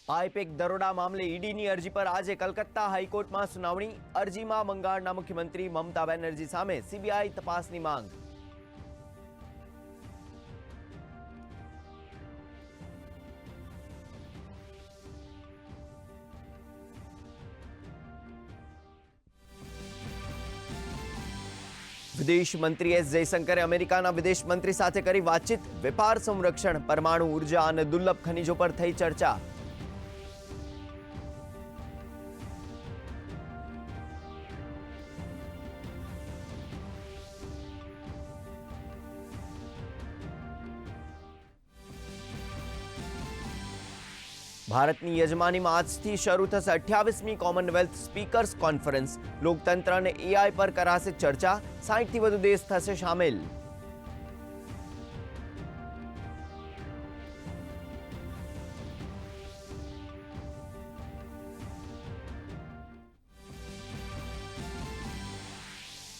આઈપેક દરોડા મામલે ઈડીની અરજી પર આજે કલકત્તા હાઈકોર્ટમાં સુનાવણી। અરજીમાં બંગાળના મુખ્યમંત્રી મમતા બેનર્જી સામે સીબીઆઈ તપાસની માંગ। विदेश मंत्री एस जयशंकरे अमेरिकाना विदेश मंत्री साथे करी बातचीत। वेपार, संरक्षण, परमाणु ऊर्जा और दुर्लभ खनिजों पर थई चर्चा। भारतनी यजमानी में आजथी शरू थशे 28મી कॉमनवेल्थ स्पीकर्स कॉन्फ्रेंस। लोकतंत्र ने एआई पर कराशे चर्चा। 60 थी वधु देश थशे शामिल।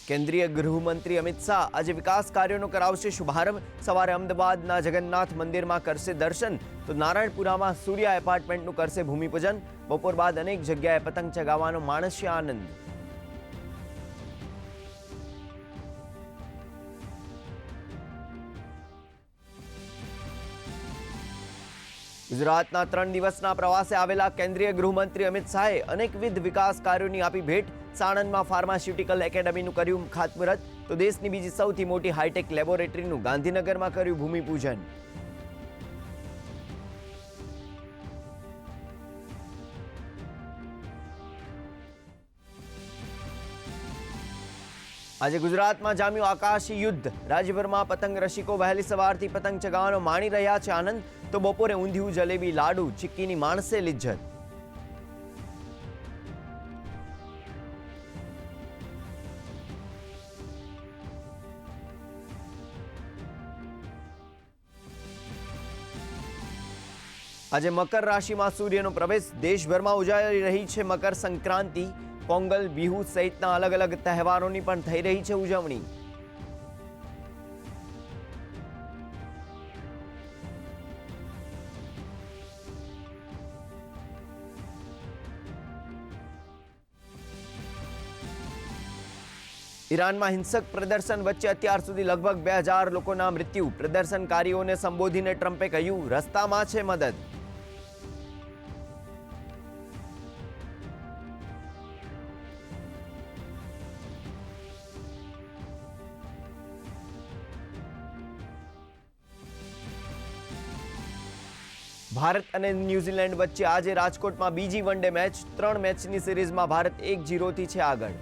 केन्द्रीय गृहमंत्री अमित शाह आज विकास कार्यों करावशे शुभारंभ। सवारे अमदावादना जगन्नाथ मंदिर में करशे दर्शन तो नारायणपुरा में सूर्या एपार्टमेंटનું करशे भूमिपूजन। बपोर बाद अनेक जग्याए पतंग चगावવાનો माणस्य आनंद। गुजरातना 3 દિવસના પ્રવાસે આવેલા કેન્દ્રીય ગૃહમંત્રી અમિત શાહે અનેકવિધ વિકાસ કાર્યોની આપી ભેટ। સાણંદમાં ફાર્માસ્યુટિકલ એકેડમીનું કર્યું ખાતમુહૂર્ત તો દેશની બીજી સૌથી મોટી હાઈટેક લેબોરેટરીનું ગાંધીનગરમાં કર્યું ભૂમિપૂજન। आज गुजरात में जाम्यु आकाशी युद्ध। राज्यभर में पतंग रसिको वहेली सवारथी पतंग चगावવાનો माणी रह्या छे आनंद तो बपोरे ऊंधिયું, जलेबी, लाडू, चिक्कीनी माणसे लिज्जत। आज मकर राशि में सूर्यનો प्रवेश। देशभर में उजाड़ी रही है मकर संक्रांति। पोंगल, बिहू सहित अलग अलग तहेवारों की पण थई रही है उजवणी। ईरान में हिंसक प्रदर्शन वच्चे अत्यार सुधी लगभग 2000 लोकोना मृत्यु। प्रदर्शनकारीओं ने संबोधीने ट्रम्पे कह्युं रस्ता में छे मदद। भारत और न्यूजीलैंड वच्चे आज राजकोट में बीजी वनडे मैच। 3 मैचनी सीरीज में भारत 1-0 थी छे आगळ।